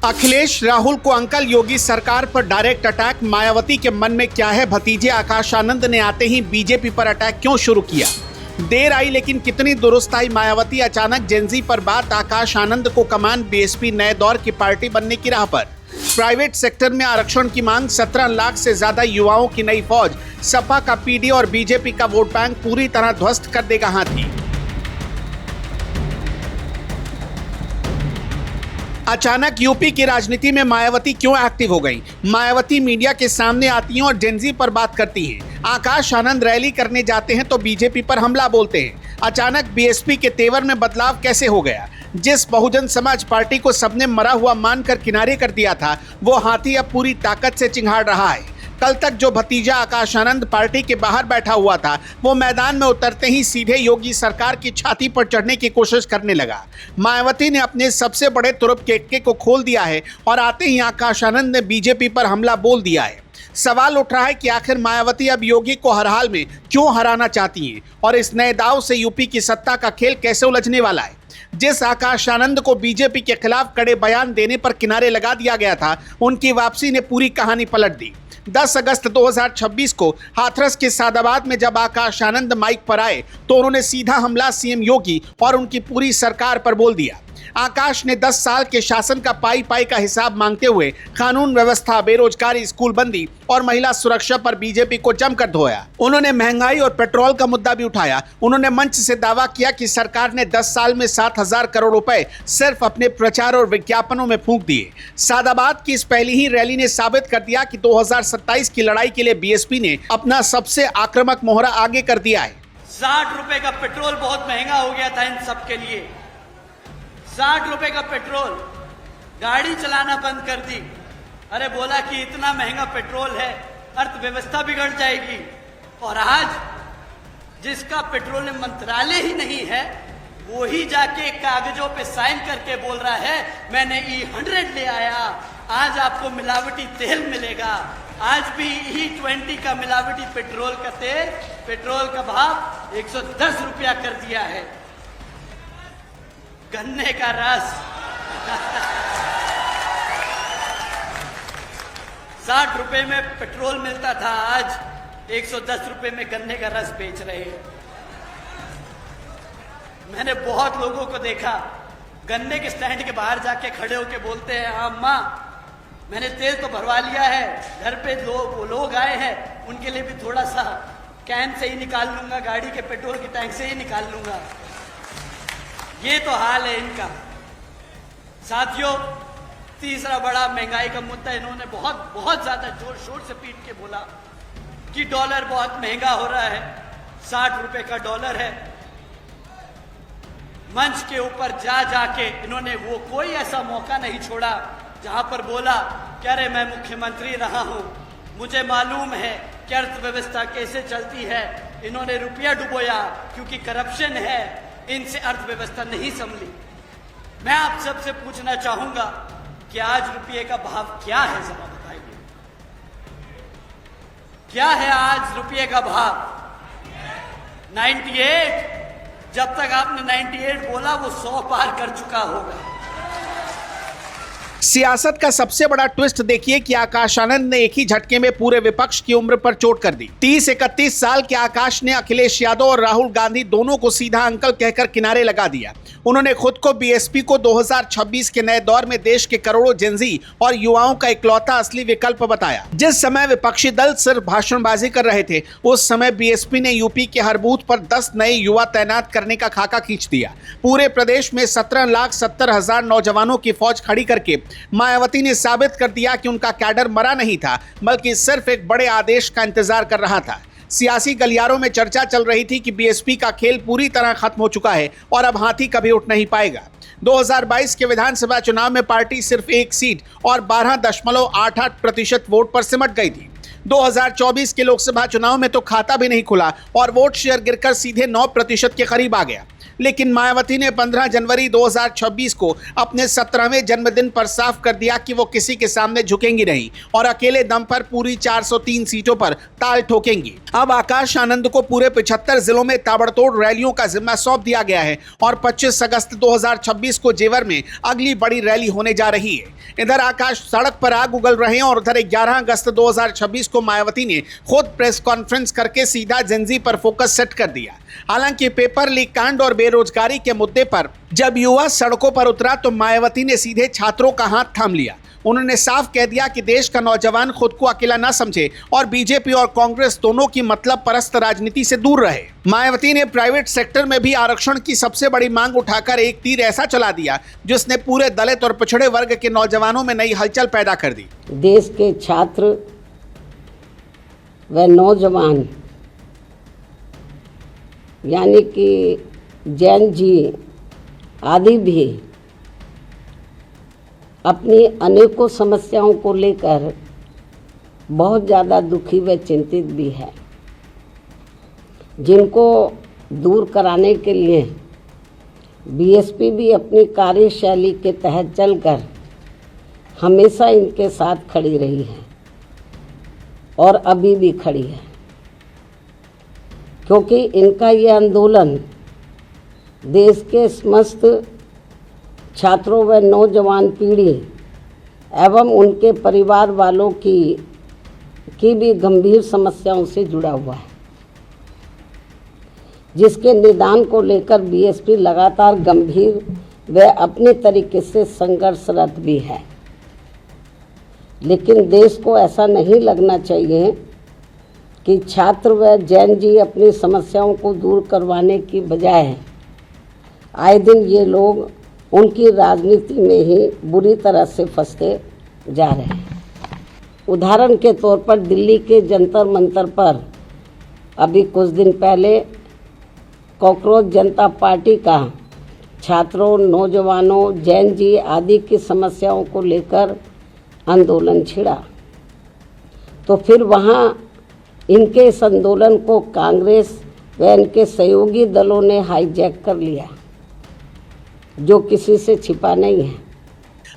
अखिलेश राहुल को अंकल योगी सरकार पर डायरेक्ट अटैक। मायावती के मन में क्या है? भतीजे आकाश आनंद ने आते ही बीजेपी पर अटैक क्यों शुरू किया? देर आई लेकिन कितनी दुरुस्त आई मायावती। अचानक जेंजी पर बात। आकाश आनंद को कमान। बीएसपी नए दौर की पार्टी बनने की राह पर। प्राइवेट सेक्टर में आरक्षण की मांग। 17 लाख से ज्यादा युवाओं की नई फौज। सपा का पीडी और बीजेपी का वोट बैंक पूरी तरह ध्वस्त कर देगा हाथी। अचानक यूपी की राजनीति में मायावती क्यों एक्टिव हो गई? मायावती मीडिया के सामने आती हैं और जेंजी पर बात करती हैं। आकाश आनंद रैली करने जाते हैं तो बीजेपी पर हमला बोलते हैं। अचानक बीएसपी के तेवर में बदलाव कैसे हो गया? जिस बहुजन समाज पार्टी को सबने मरा हुआ मानकर किनारे कर दिया था, वो हाथी अब पूरी ताकत से चिंघाड़ रहा है। कल तक जो भतीजा आकाश आनंद पार्टी के बाहर बैठा हुआ था, वो मैदान में उतरते ही सीधे योगी सरकार की छाती पर चढ़ने की कोशिश करने लगा। मायावती ने अपने सबसे बड़े तुरुप के एक्के को खोल दिया है और आते ही आकाश आनंद ने बीजेपी पर हमला बोल दिया है। सवाल उठ रहा है कि आखिर मायावती अब योगी को हर हाल में क्यों हराना चाहती हैं और इस नए दांव से यूपी की सत्ता का खेल कैसे उलझने वाला है? जिस आकाश आनंद को बीजेपी के खिलाफ कड़े बयान देने पर किनारे लगा दिया गया था, उनकी वापसी ने पूरी कहानी पलट दी। 10 अगस्त 2026 को हाथरस के सादाबाद में जब आकाश आनंद माइक पर आए तो उन्होंने सीधा हमला सीएम योगी और उनकी पूरी सरकार पर बोल दिया। आकाश ने 10 साल के शासन का पाई पाई का हिसाब मांगते हुए कानून व्यवस्था, बेरोजगारी, स्कूल बंदी और महिला सुरक्षा पर बीजेपी को जमकर धोया। उन्होंने महंगाई और पेट्रोल का मुद्दा भी उठाया। उन्होंने मंच से दावा किया कि सरकार ने 10 साल में 7,000 करोड़ रुपए सिर्फ अपने प्रचार और विज्ञापनों में फूंक दिए। सादाबाद की इस पहली ही रैली ने साबित कर दिया कि 2027 की लड़ाई के लिए बीएसपी ने अपना सबसे आक्रामक मोहरा आगे कर दिया है। 60 रुपए का पेट्रोल बहुत महंगा हो गया था इन सब के लिए। 60 रुपए का पेट्रोल, गाड़ी चलाना बंद कर दी। अरे बोला कि इतना महंगा पेट्रोल है, अर्थव्यवस्था बिगड़ जाएगी। और आज जिसका पेट्रोलियम मंत्रालय ही नहीं है, वो ही जाके कागजों पे साइन करके बोल रहा है मैंने E100 ले आया, आज आपको मिलावटी तेल मिलेगा। आज भी E20 का मिलावटी पेट्रोल का तेल, पेट्रोल का भाव 110 रुपया कर दिया है। गन्ने का रस 60 रुपए में पेट्रोल मिलता था, आज 110 रुपए में गन्ने का रस बेच रहे हैं। मैंने बहुत लोगों को देखा गन्ने के स्टैंड के बाहर जाके खड़े होके बोलते हैं अम्मा मैंने तेल तो भरवा लिया है, घर पे लोग आए हैं, उनके लिए भी थोड़ा सा कैन से ही निकाल लूंगा, गाड़ी के पेट्रोल के टैंक से ही निकाल लूंगा। ये तो हाल है इनका। साथियों, तीसरा बड़ा महंगाई का मुद्दा इन्होंने बहुत ज्यादा जोर शोर से पीट के बोला कि डॉलर बहुत महंगा हो रहा है। 60 रुपए का डॉलर है। मंच के ऊपर जाके इन्होंने वो कोई ऐसा मौका नहीं छोड़ा जहां पर बोला कि अरे मैं मुख्यमंत्री रहा हूं, मुझे मालूम है कि अर्थव्यवस्था कैसे चलती है। इन्होंने रुपया डुबोया क्योंकि करप्शन है, इनसे अर्थव्यवस्था नहीं संभली। मैं आप सबसे पूछना चाहूंगा कि आज रुपये का भाव क्या है, जरा बताइए। क्या है आज रुपये का भाव? 98। जब तक आपने 98 बोला वो 100 पार कर चुका होगा। सियासत का सबसे बड़ा ट्विस्ट देखिए कि आकाश आनंद ने एक ही झटके में पूरे विपक्ष की उम्र पर चोट कर दी। 30-31 साल के आकाश ने अखिलेश यादव और राहुल गांधी दोनों को सीधा अंकल कहकर किनारे लगा दिया। उन्होंने खुद को बीएसपी को 2026 के नए दौर में देश के करोड़ों जेंजी और युवाओं का इकलौता असली विकल्प बताया। जिस समय विपक्षी दल सिर्फ भाषणबाजी कर रहे थे, उस समय बीएसपी ने यूपी के हर बूथ पर 10 नए युवा तैनात करने का खाका खींच दिया। पूरे प्रदेश में 17,70,000 नौजवानों की फौज खड़ी करके मायावती ने साबित कर दिया कि उनका कैडर मरा नहीं था, बल्कि सिर्फ एक बड़े आदेश का इंतजार कर रहा था। सियासी गलियारों में चर्चा चल रही थी कि बीएसपी का खेल पूरी तरह खत्म हो चुका है और अब हाथी कभी उठ नहीं पाएगा। 2022 के विधानसभा चुनाव में पार्टी सिर्फ 1 सीट और 12.88% वोट पर सिमट गई थी। 2024 के लोकसभा चुनाव में तो खाता भी नहीं खुला और वोट शेयर गिरकर सीधे 9% के करीब आ गया। लेकिन मायावती ने 15 जनवरी 2026 को अपने 17वें जन्मदिन पर साफ कर दिया कि वो किसी के सामने झुकेंगी नहीं और अकेले दम पर पूरी 403 सीटों पर ताल ठोकेंगी। अब आकाश आनंद को पूरे 75 जिलों में ताबड़तोड़ रैलियों का जिम्मा सौंप दिया गया है और 25 अगस्त 2026 2026 को जेवर में अगली बड़ी रैली होने जा रही है। इधर आकाश सड़क पर आग उगल रहे हैं और उधर 11 अगस्त 2026 को मायावती ने खुद प्रेस कॉन्फ्रेंस करके सीधा जेनजी पर फोकस सेट कर दिया। हालांकि पेपर लीक कांड और बेरोजगारी के मुद्दे पर जब युवा सड़कों पर उतरा तो मायावती ने सीधे छात्रों का हाथ थाम लिया। उन्होंने साफ कह दिया कि देश का नौजवान खुद को अकेला ना समझे और बीजेपी और कांग्रेस दोनों की मतलब परस्त राजनीति से दूर रहे। मायावती ने प्राइवेट सेक्टर में भी आरक्षण की सबसे बड़ी मांग उठाकर एक तीर ऐसा चला दिया जिसने पूरे दलित और पिछड़े वर्ग के नौजवानों में नई हलचल पैदा कर दी। देश के छात्र व नौजवान यानी कि जैन जी आदि भी अपनी अनेकों समस्याओं को लेकर बहुत ज़्यादा दुखी व चिंतित भी है, जिनको दूर कराने के लिए बीएसपी भी अपनी कार्यशैली के तहत चलकर हमेशा इनके साथ खड़ी रही है और अभी भी खड़ी है, क्योंकि इनका ये आंदोलन देश के समस्त छात्रों व नौजवान पीढ़ी एवं उनके परिवार वालों की भी गंभीर समस्याओं से जुड़ा हुआ है, जिसके निदान को लेकर बीएसपी लगातार गंभीर व अपने तरीके से संघर्षरत भी है। लेकिन देश को ऐसा नहीं लगना चाहिए कि छात्र व जैन जी अपनी समस्याओं को दूर करवाने की बजाय आए दिन ये लोग उनकी राजनीति में ही बुरी तरह से फंसते जा रहे हैं। उदाहरण के तौर पर दिल्ली के जंतर मंतर पर अभी कुछ दिन पहले कॉकरोच जनता पार्टी का छात्रों, नौजवानों, जैन जी आदि की समस्याओं को लेकर आंदोलन छिड़ा, तो फिर वहाँ इनके इस आंदोलन को कांग्रेस व इनके सहयोगी दलों ने हाईजैक कर लिया, जो किसी से छिपा नहीं है।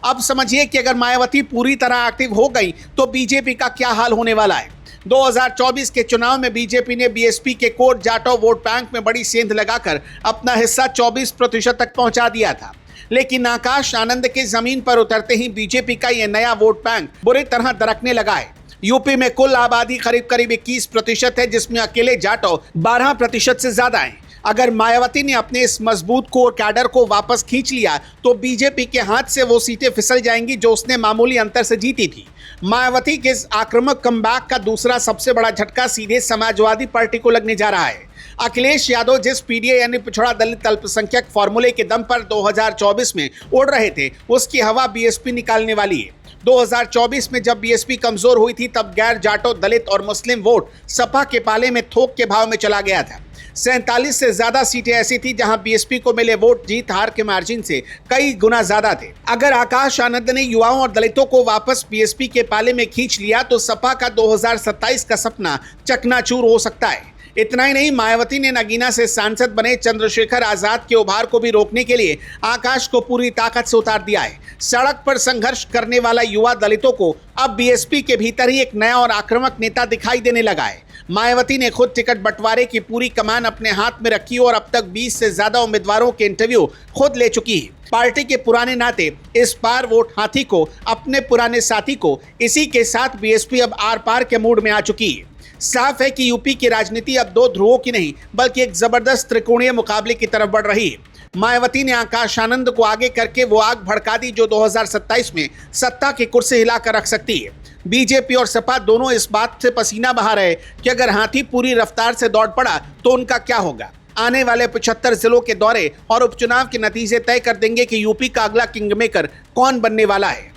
अब समझिए कि अगर मायावती पूरी तरह एक्टिव हो गई तो बीजेपी का क्या हाल होने वाला है। 2024 के चुनाव में बीजेपी ने बीएसपी के कोट जाटव वोट बैंक में बड़ी सेंध लगाकर अपना हिस्सा 24% तक पहुंचा दिया था, लेकिन आकाश आनंद के जमीन पर उतरते ही बीजेपी का यह नया वोट बैंक बुरी तरह दरकने लगा है। यूपी में कुल आबादी करीब 21% है, जिसमें अकेले जाटव 12% से ज्यादा है। अगर मायावती ने अपने इस मजबूत कोर कैडर को वापस खींच लिया तो बीजेपी के हाथ से वो सीटें फिसल जाएंगी जो उसने मामूली अंतर से जीती थी। मायावती के इस आक्रामक कमबैक का दूसरा सबसे बड़ा झटका सीधे समाजवादी पार्टी को लगने जा रहा है। अखिलेश यादव जिस पीडीए यानी पिछड़ा दलित अल्पसंख्यक फॉर्मूले के दम पर 2024 में उड़ रहे थे, उसकी हवा बीएसपी निकालने वाली है। 2024 में जब बीएसपी कमजोर हुई थी तब गैर जाटो, दलित और मुस्लिम वोट सपा के पाले में थोक के भाव में चला गया था। 47 से ज्यादा सीटें ऐसी थी जहां बीएसपी को मिले वोट जीत हार के मार्जिन से कई गुना ज्यादा थे। अगर आकाश आनंद ने युवाओं और दलितों को वापस बीएसपी के पाले में खींच लिया तो सपा का 2027 का सपना चकनाचूर हो सकता है। इतना ही नहीं, मायावती ने नगीना से सांसद बने चंद्रशेखर आजाद के उभार को भी रोकने के लिए आकाश को पूरी ताकत से उतार दिया है। सड़क पर संघर्ष करने वाला युवा दलितों को अब बीएसपी के भीतर ही एक नया और आक्रामक नेता दिखाई देने लगा है। मायावती ने खुद टिकट बंटवारे की पूरी कमान अपने हाथ में रखी और अब तक 20 से ज्यादा उम्मीदवारों के इंटरव्यू खुद ले चुकी है। पार्टी के पुराने नाते इस बार वोट हाथी को, अपने पुराने साथी को, इसी के साथ बीएसपी अब आर पार के मूड में आ चुकी है। साफ है कि यूपी की राजनीति अब दो ध्रुवों की नहीं बल्कि एक जबरदस्त त्रिकोणीय मुकाबले की तरफ बढ़ रही है। मायावती ने आकाश आनंद को आगे करके वो आग भड़का दी जो 2027 में सत्ता की कुर्सी हिलाकर रख सकती है। बीजेपी और सपा दोनों इस बात से पसीना बहा रहे कि अगर हाथी पूरी रफ्तार से दौड़ पड़ा तो उनका क्या होगा। आने वाले 75 जिलों के दौरे और उपचुनाव के नतीजे तय कर देंगे कि यूपी का अगला किंगमेकर कौन बनने वाला है।